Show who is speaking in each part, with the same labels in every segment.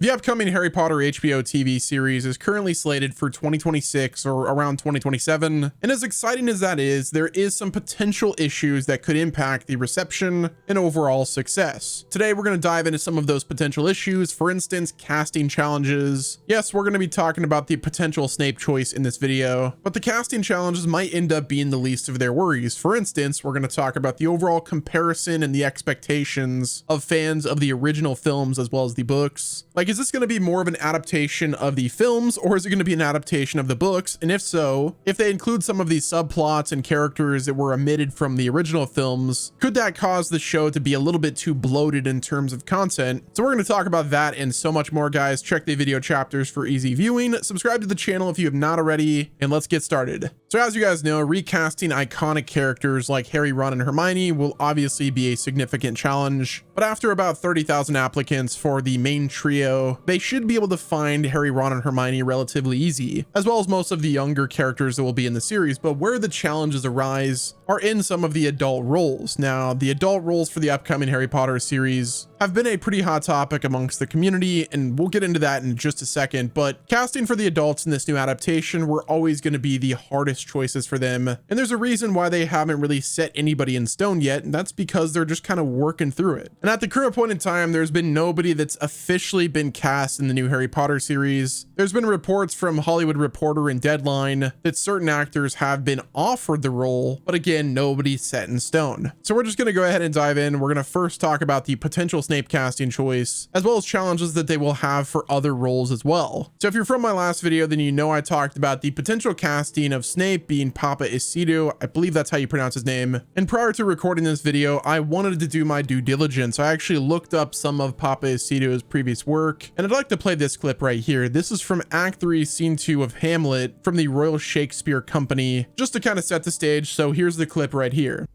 Speaker 1: The upcoming Harry Potter HBO TV series is currently slated for 2026 or around 2027, and as exciting as that is, there is some potential issues that could impact the reception and overall success. Today, we're going to dive into some of those potential issues, for instance, casting challenges. Yes, we're going to be talking about the potential Snape choice in this video, but the casting challenges might end up being the least of their worries. For instance, we're going to talk about the overall comparison and the expectations of fans of the original films as well as the books. Like, is this going to be more of an adaptation of the films, or is it going to be an adaptation of the books? And if so, if they include some of these subplots and characters that were omitted from the original films, could that cause the show to be a little bit too bloated in terms of content? So we're going to talk about that and so much more, guys. Check the video chapters for easy viewing. Subscribe to the channel if you have not already, and let's get started. So as you guys know, recasting iconic characters like Harry, Ron, and Hermione will obviously be a significant challenge, but after about 30,000 applicants for the main trio, they should be able to find Harry, Ron, and Hermione relatively easy, as well as most of the younger characters that will be in the series. But where the challenges arise are in some of the adult roles. Now, the adult roles for the upcoming Harry Potter series have been a pretty hot topic amongst the community, and we'll get into that in just a second. But casting for the adults in this new adaptation were always going to be the hardest choices for them, and there's a reason why they haven't really set anybody in stone yet, and that's because they're just kind of working through it. And at the current point in time, there's been nobody that's officially been cast in the new Harry Potter series. There's been reports from Hollywood Reporter and Deadline that certain actors have been offered the role, but again, nobody's set in stone. So we're just going to go ahead and dive in. We're going to first talk about the potential Snape casting choice, as well as challenges that they will have for other roles as well. So if you're from my last video, then you know I talked about the potential casting of Snape being Papa Isidu. I believe that's how you pronounce his name. And prior to recording this video, I wanted to do my due diligence. I actually looked up some of Papa Isidu's previous work, and I'd like to play this clip right here. This is from Act 3, Scene 2 of Hamlet from the Royal Shakespeare Company, just to kind of set the stage. So here's the clip right here.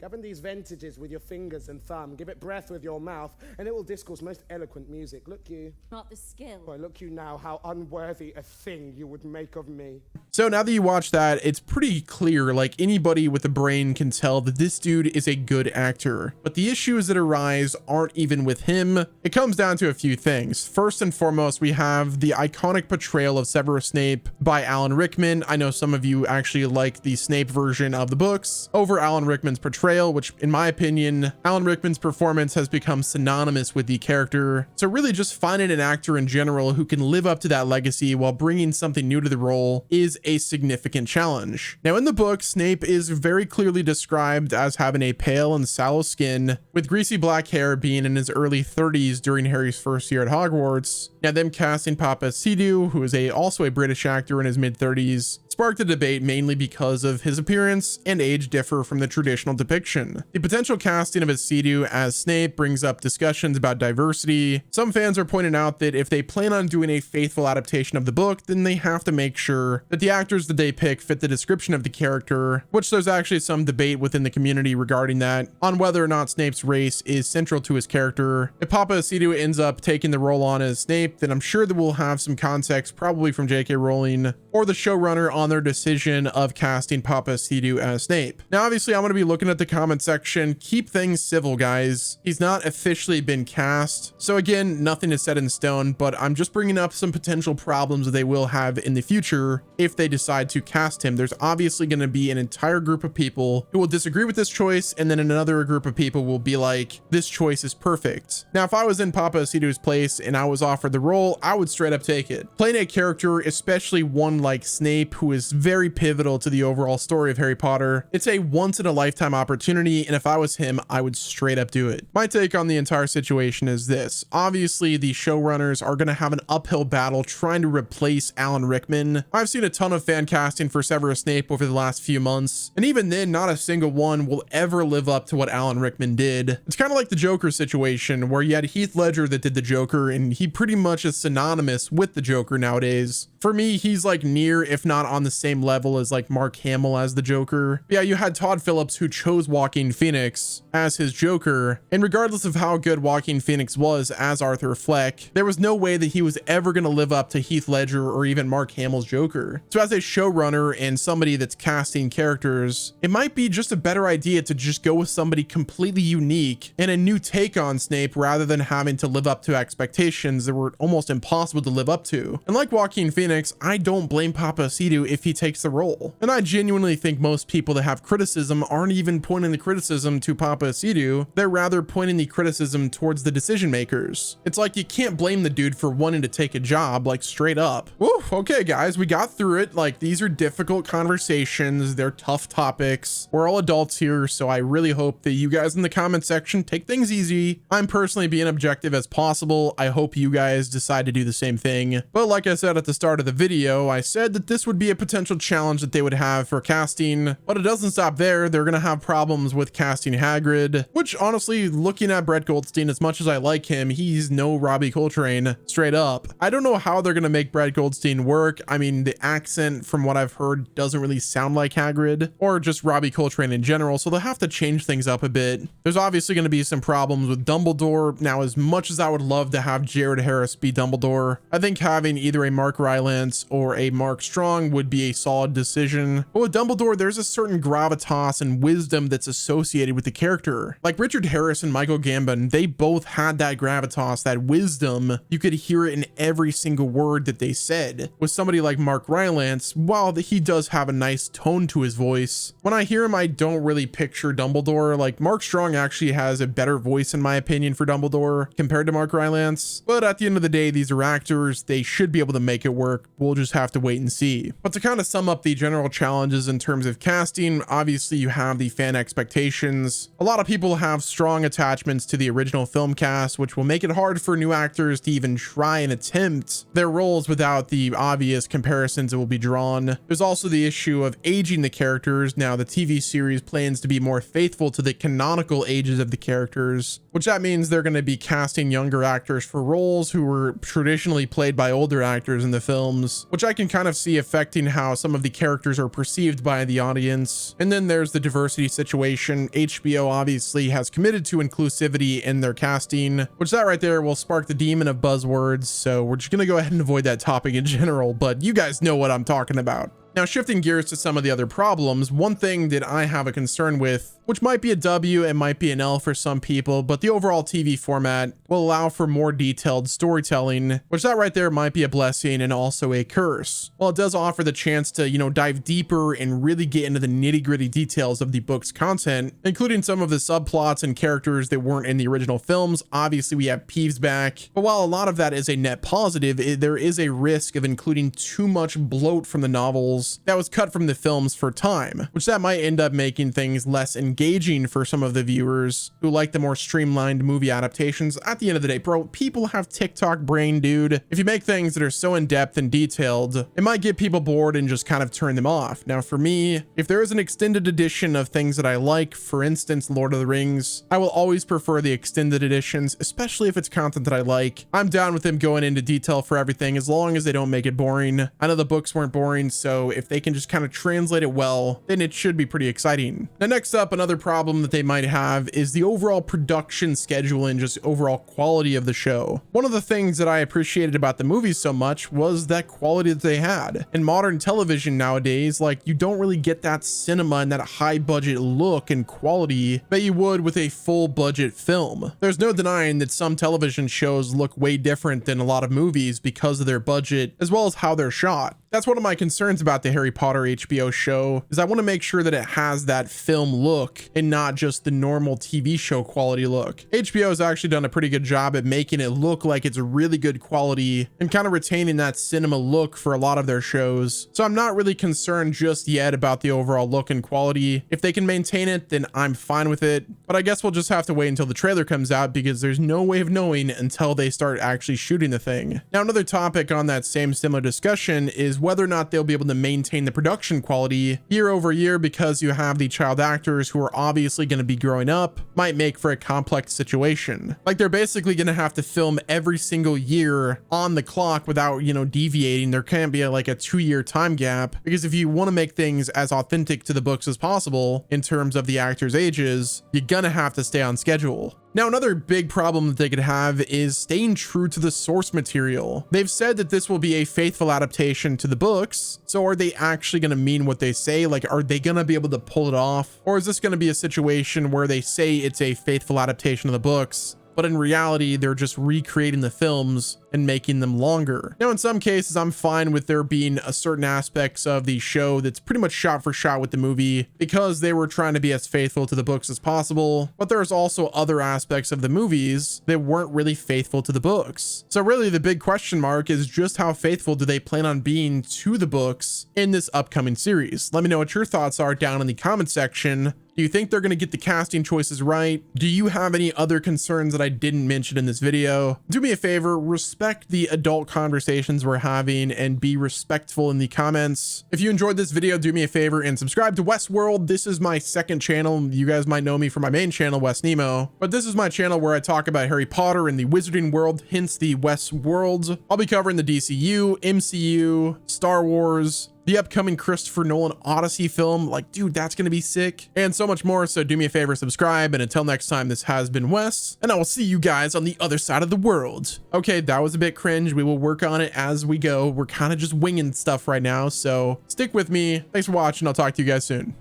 Speaker 2: Govern these vintages with your fingers and thumb. Give it breath with your mouth, and it will discourse most eloquent music. Look you.
Speaker 3: Not the skill.
Speaker 2: Boy, look you now, how unworthy a thing you would make of me.
Speaker 1: So now that you watch that, it's pretty clear, like anybody with a brain can tell that this dude is a good actor. But the issues that arise aren't even with him. It comes down to a few things. First and foremost, we have the iconic portrayal of Severus Snape by Alan Rickman. I know some of you actually like the Snape version of the books over Alan Rickman's portrayal, which in my opinion, Alan Rickman's performance has become synonymous with the character. So really just finding an actor in general who can live up to that legacy while bringing something new to the role is a significant challenge. Now in the book, Snape is very clearly described as having a pale and sallow skin with greasy black hair, being in his early 30s during Harry's first year at Hogwarts. Now them casting Papa Isidu, who is also a British actor in his mid 30s, sparked a debate mainly because of his appearance and age differ from the traditional depiction. The potential casting of Isidu as Snape brings up discussions about diversity. Some fans are pointing out that if they plan on doing a faithful adaptation of the book, then they have to make sure that the actors that they pick fit the description of the character, which there's actually some debate within the community regarding that, on whether or not Snape's race is central to his character. If Papa Isidu ends up taking the role on as Snape, then I'm sure that we'll have some context, probably from J.K. Rowling or the showrunner, on their decision of casting Papa Isidu as Snape. Now, obviously, I'm going to be looking at the comment section. Keep things civil, guys. He's not officially been cast. So again, nothing is set in stone, but I'm just bringing up some potential problems that they will have in the future if they decide to cast him. There's obviously going to be an entire group of people who will disagree with this choice, and then another group of people will be like, this choice is perfect. Now, if I was in Papa Isidu's place and I was offered the role, I would straight up take it. Playing a character, especially one like Snape, who is very pivotal to the overall story of Harry Potter, it's a once in a lifetime opportunity, and if I was him, I would straight up do it. My take on the entire situation is this. Obviously, the showrunners are going to have an uphill battle trying to replace Alan Rickman. I've seen a ton of fan casting for Severus Snape over the last few months, and even then, not a single one will ever live up to what Alan Rickman did. It's kind of like the Joker situation, where you had Heath Ledger that did the Joker, and he pretty much is synonymous with the Joker nowadays. For me, he's like near, if not on the same level as like Mark Hamill as the Joker. But yeah, you had Todd Phillips, who chose Joaquin Phoenix as his Joker. And regardless of how good Joaquin Phoenix was as Arthur Fleck, there was no way that he was ever going to live up to Heath Ledger or even Mark Hamill's Joker. So as a showrunner and somebody that's casting characters, it might be just a better idea to just go with somebody completely unique and a new take on Snape rather than having to live up to expectations that were almost impossible to live up to. And like Joaquin Phoenix, I don't blame Papasidu if he takes the role. And I genuinely think most people that have criticism aren't even pointing the criticism to Papasidu, they're rather pointing the criticism towards the decision makers. It's like you can't blame the dude for wanting to take a job, like straight up. Woo, okay guys, we got through it. Like, these are difficult conversations, they're tough topics. We're all adults here, so I really hope that you guys in the comment section take things easy. I'm personally being objective as possible. I hope you guys decide to do the same thing. But like I said at the start of the video, I said that this would be a potential challenge that they would have for casting, but it doesn't stop there. They're gonna have problems with casting Hagrid, which honestly, looking at Brett Goldstein, as much as I like him, he's no Robbie Coltrane, straight up. I don't know how they're gonna make Brett Goldstein work. I mean, the accent from what I've heard doesn't really sound like Hagrid or just Robbie Coltrane in general, so they'll have to change things up a bit. There's obviously going to be some problems with Dumbledore. Now, as much as I would love to have Jared Harris be Dumbledore, I think having either a Mark Rylance or a Mark Strong would be a solid decision. But with Dumbledore, there's a certain gravitas and wisdom that's associated with the character. Like Richard Harris and Michael Gambon, they both had that gravitas, that wisdom. You could hear it in every single word that they said. With somebody like Mark Rylance, while he does have a nice tone to his voice, when I hear him, I don't really picture Dumbledore. Like, Mark Strong actually has a better voice in my opinion for Dumbledore compared to Mark Rylance. But at the end of the day, these are actors. They should be able to make it work. We'll just have to wait and see. But to kind of sum up the general challenges in terms of casting, obviously you have the fan expectations. A lot of people have strong attachments to the original film cast, which will make it hard for new actors to even try and attempt their roles without the obvious comparisons that will be drawn. There's also the issue of aging the characters. Now, the TV series plans to be more faithful to the canonical ages of the characters, which that means they're going to be casting younger actors for roles who were traditionally played by older actors in the films, which I can kind of see affecting how some of the characters are perceived by the audience. And then there's the diversity situation. HBO obviously has committed to inclusivity in their casting, which that right there will spark the demon of buzzwords. So we're just going to go ahead and avoid that topic in general, but you guys know what I'm talking about. Now, shifting gears to some of the other problems, one thing that I have a concern with, which might be a W and might be an L for some people, but the overall TV format will allow for more detailed storytelling, which that right there might be a blessing and also a curse. While it does offer the chance to, dive deeper and really get into the nitty-gritty details of the book's content, including some of the subplots and characters that weren't in the original films. Obviously, we have Peeves back, but while a lot of that is a net positive, there is a risk of including too much bloat from the novels that was cut from the films for time, which that might end up making things less engaging for some of the viewers who like the more streamlined movie adaptations. At the end of the day, bro, people have TikTok brain, dude. If you make things that are so in-depth and detailed, it might get people bored and just kind of turn them off. Now, for me, if there is an extended edition of things that I like, for instance, Lord of the Rings, I will always prefer the extended editions, especially if it's content that I like. I'm down with them going into detail for everything as long as they don't make it boring. I know the books weren't boring, so if they can just kind of translate it well, then it should be pretty exciting. Now, next up, another problem that they might have is the overall production schedule and just overall quality of the show. One of the things that I appreciated about the movies so much was that quality that they had. In modern television nowadays, like, you don't really get that cinema and that high budget look and quality that you would with a full budget film. There's no denying that some television shows look way different than a lot of movies because of their budget as well as how they're shot. That's one of my concerns about the Harry Potter HBO show, is I want to make sure that it has that film look and not just the normal TV show quality look. HBO has actually done a pretty good job at making it look like it's really good quality and kind of retaining that cinema look for a lot of their shows. So I'm not really concerned just yet about the overall look and quality. If they can maintain it, then I'm fine with it. But I guess we'll just have to wait until the trailer comes out because there's no way of knowing until they start actually shooting the thing. Now, another topic on that same similar discussion is is whether or not they'll be able to maintain the production quality year over year, because you have the child actors who are obviously going to be growing up, might make for a complex situation. Like, they're basically going to have to film every single year on the clock without, you know, deviating. There can't be like a 2-year time gap, because if you want to make things as authentic to the books as possible in terms of the actors' ages, you're gonna have to stay on schedule. Now, another big problem that they could have is staying true to the source material. They've said that this will be a faithful adaptation to the books. So are they actually going to mean what they say? Like, are they going to be able to pull it off? Or is this going to be a situation where they say it's a faithful adaptation of the books, but in reality, they're just recreating the films and making them longer? Now, in some cases, I'm fine with there being a certain aspects of the show that's pretty much shot for shot with the movie, because they were trying to be as faithful to the books as possible. But there's also other aspects of the movies that weren't really faithful to the books. So really, the big question mark is just how faithful do they plan on being to the books in this upcoming series? Let me know what your thoughts are down in the comment section. Do you think they're going to get the casting choices right? Do you have any other concerns that I didn't mention in this video? Do me a favor, respect the adult conversations we're having and be respectful in the comments. If you enjoyed this video, do me a favor and subscribe to Westworld. This is my second channel. You guys might know me from my main channel, wesnemo, but this is my channel where I talk about Harry Potter and the wizarding world, hence the Westworld. I'll be covering the DCU, MCU, Star Wars, the upcoming Christopher Nolan Odyssey film. Like, dude, that's gonna be sick, and so much more. So do me a favor, subscribe, and until next time, this has been Wes, and I will see you guys on the other side of the world. Okay, that was a bit cringe. We will work on it as we go. We're kind of just winging stuff right now, so stick with me. Thanks for watching. I'll talk to you guys soon.